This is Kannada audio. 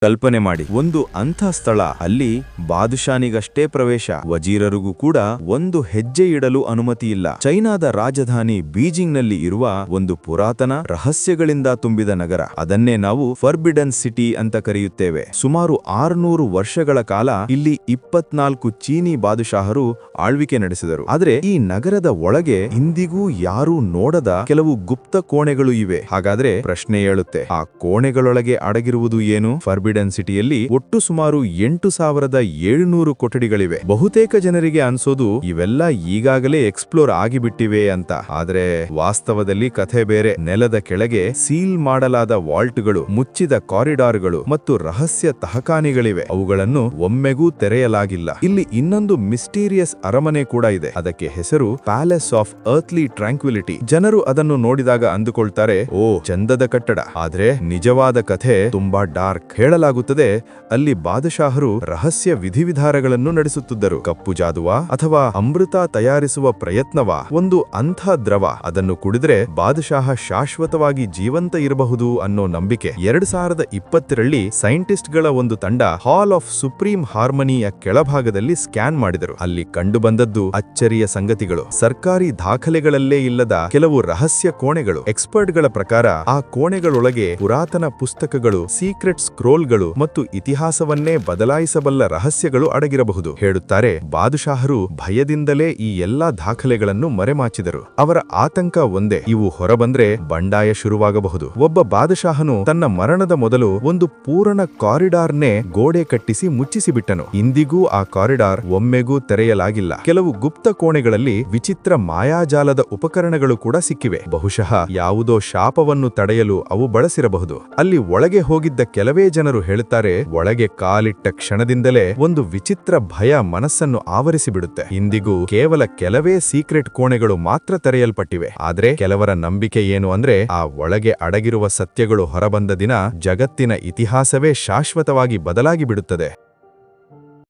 ಕಲ್ಪನೆ ಮಾಡಿ, ಒಂದು ಅಂಥ ಸ್ಥಳ, ಅಲ್ಲಿ ಬಾದುಷಾನಿಗಷ್ಟೇ ಪ್ರವೇಶ, ವಜೀರರಿಗೂ ಕೂಡ ಒಂದು ಹೆಜ್ಜೆ ಇಡಲು ಅನುಮತಿ ಇಲ್ಲ. ಚೈನಾದ ರಾಜಧಾನಿ ಬೀಜಿಂಗ್ನಲ್ಲಿ ಇರುವ ಒಂದು ಪುರಾತನ ರಹಸ್ಯಗಳಿಂದ ತುಂಬಿದ ನಗರ. ಅದನ್ನೇ ನಾವು ಫರ್ಬಿಡನ್ ಸಿಟಿ ಅಂತ ಕರೆಯುತ್ತೇವೆ. ಸುಮಾರು 600 ವರ್ಷಗಳ ಕಾಲ ಇಲ್ಲಿ 24 ಚೀನಿ ಬಾದುಷಾಹರು ಆಳ್ವಿಕೆ ನಡೆಸಿದರು. ಆದರೆ ಈ ನಗರದ ಒಳಗೆ ಇಂದಿಗೂ ಯಾರೂ ನೋಡದ ಕೆಲವು ಗುಪ್ತ ಕೋಣೆಗಳು ಇವೆ. ಹಾಗಾದ್ರೆ ಪ್ರಶ್ನೆ ಏಳುತ್ತೆ, ಆ ಕೋಣೆಗಳೊಳಗೆ ಅಡಗಿರುವುದು ಏನು? ಫರ್ಬಿಡನ್ ಸಿಟಿಯಲ್ಲಿ ಒಟ್ಟು ಸುಮಾರು 8700 ಕೊಠಡಿಗಳಿವೆ. ಬಹುತೇಕ ಜನರಿಗೆ ಅನ್ಸೋದು ಇವೆಲ್ಲ ಈಗಾಗಲೇ ಎಕ್ಸ್ಪ್ಲೋರ್ ಆಗಿಬಿಟ್ಟಿವೆ ಅಂತ. ಆದ್ರೆ ವಾಸ್ತವದಲ್ಲಿ ಕಥೆ ಬೇರೆ. ನೆಲದ ಕೆಳಗೆ ಸೀಲ್ ಮಾಡಲಾದ ವಾಲ್ಟ್ಗಳು, ಮುಚ್ಚಿದ ಕಾರಿಡಾರ್ಗಳು ಮತ್ತು ರಹಸ್ಯ ತಹಖಾನೆಗಳಿವೆ. ಅವುಗಳನ್ನು ಒಮ್ಮೆಗೂ ತೆರೆಯಲಾಗಿಲ್ಲ. ಇಲ್ಲಿ ಇನ್ನೊಂದು ಮಿಸ್ಟೀರಿಯಸ್ ಅರಮನೆ ಕೂಡ ಇದೆ. ಅದಕ್ಕೆ ಹೆಸರು ಪ್ಯಾಲೇಸ್ ಆಫ್ ಅರ್ಥ್ಲಿ ಟ್ರ್ಯಾಂಕ್ವಿಲಿಟಿ. ಜನರು ಅದನ್ನು ನೋಡಿದಾಗ ಅಂದುಕೊಳ್ತಾರೆ, ಓ ಚಂದದ ಕಟ್ಟಡ. ಆದ್ರೆ ನಿಜವಾದ ಕಥೆ ತುಂಬಾ ಡಾರ್ಕ್. ಹೇಳಲಾಗುತ್ತದೆ, ಅಲ್ಲಿ ಬಾದಶಾಹರು ರಹಸ್ಯ ವಿಧಿವಿಧಾನಗಳನ್ನು ನಡೆಸುತ್ತಿದ್ದರು. ಕಪ್ಪು ಜಾದುವಾ ಅಥವಾ ಅಮೃತ ತಯಾರಿಸುವ ಪ್ರಯತ್ನವಾ? ಒಂದು ಅಂಥ ದ್ರವ, ಅದನ್ನು ಕುಡಿದ್ರೆ ಬಾದಶಾಹ ಶಾಶ್ವತವಾಗಿ ಜೀವಂತ ಇರಬಹುದು ಅನ್ನೋ ನಂಬಿಕೆ. 2020ರಲ್ಲಿ ಸೈಂಟಿಸ್ಟ್ಗಳ ಒಂದು ತಂಡ ಹಾಲ್ ಆಫ್ ಸುಪ್ರೀಂ ಹಾರ್ಮನಿಯ ಕೆಳಭಾಗದಲ್ಲಿ ಸ್ಕ್ಯಾನ್ ಮಾಡಿದರು. ಅಲ್ಲಿ ಕಂಡುಬಂದದ್ದು ಅಚ್ಚರಿಯ ಸಂಗತಿಗಳು. ಸರ್ಕಾರಿ ದಾಖಲೆಗಳಲ್ಲೇ ಇಲ್ಲದ ಕೆಲವು ರಹಸ್ಯ ಕೋಣೆಗಳು. ಎಕ್ಸ್ಪರ್ಟ್ಗಳ ಪ್ರಕಾರ ಆ ಕೋಣೆಗಳೊಳಗೆ ಪುರಾತನ ಪುಸ್ತಕಗಳು, ಸೀಕ್ರೆಟ್ ಸ್ಕ್ರೋಲ್ಗಳು ಮತ್ತು ಇತಿಹಾಸವನ್ನೇ ಬದಲಾಯಿಸಬಲ್ಲ ರಹಸ್ಯಗಳು ಅಡಗಿರಬಹುದು. ಹೇಳುತ್ತಾರೆ, ಬಾದುಷಾಹರು ಭಯದಿಂದಲೇ ಈ ಎಲ್ಲಾ ದಾಖಲೆಗಳನ್ನು ಮರೆಮಾಚಿದರು. ಅವರ ಆತಂಕ ಒಂದೇ, ಇವು ಹೊರಬಂದ್ರೆ ಬಂಡಾಯ ಶುರುವಾಗಬಹುದು. ಒಬ್ಬ ಬಾದಶಾಹನು ತನ್ನ ಮರಣದ ಮೊದಲು ಒಂದು ಪೂರ್ಣ ಕಾರಿಡಾರ್ನೇ ಗೋಡೆ ಕಟ್ಟಿಸಿ ಮುಚ್ಚಿಸಿಬಿಟ್ಟನು. ಇಂದಿಗೂ ಆ ಕಾರಿಡಾರ್ ಒಮ್ಮೆಗೂ ತೆರೆಯಲಾಗಿಲ್ಲ. ಕೆಲವು ಗುಪ್ತ ಕೋಣೆಗಳಲ್ಲಿ ವಿಚಿತ್ರ ಮಾಯಾಜಾಲದ ಉಪಕರಣಗಳು ಕೂಡ ಸಿಕ್ಕಿವೆ. ಬಹುಶಃ ಯಾವುದೋ ಶಾಪವನ್ನು ತಡೆಯಲು ಅವು ಬಳಸಿರಬಹುದು. ಅಲ್ಲಿ ಒಳಗೆ ಹೋಗಿದ್ದ ಕೆಲವೇ ಜನರು ಹೇಳುತ್ತಾರೆ, ಒಳಗೆ ಕಾಲಿಟ್ಟ ಕ್ಷಣದಿಂದಲೇ ಒಂದು ವಿಚಿತ್ರ ಭಯ ಮನಸ್ಸನ್ನು ಆವರಿಸಿಬಿಡುತ್ತೆ. ಇಂದಿಗೂ ಕೇವಲ ಕೆಲವೇ ಸೀಕ್ರೆಟ್ ಕೋಣೆಗಳು ಮಾತ್ರ ತೆರೆಯಲ್ಪಟ್ಟಿವೆ. ಆದ್ರೆ ಕೆಲವರ ನಂಬಿಕೆ ಏನು ಅಂದ್ರೆ, ಆ ಒಳಗೆ ಅಡಗಿರುವ ಸತ್ಯಗಳು ಹೊರಬಂದ ದಿನ ಜಗತ್ತಿನ ಇತಿಹಾಸವೇ ಶಾಶ್ವತವಾಗಿ ಬದಲಾಗಿ ಬಿಡುತ್ತದೆ.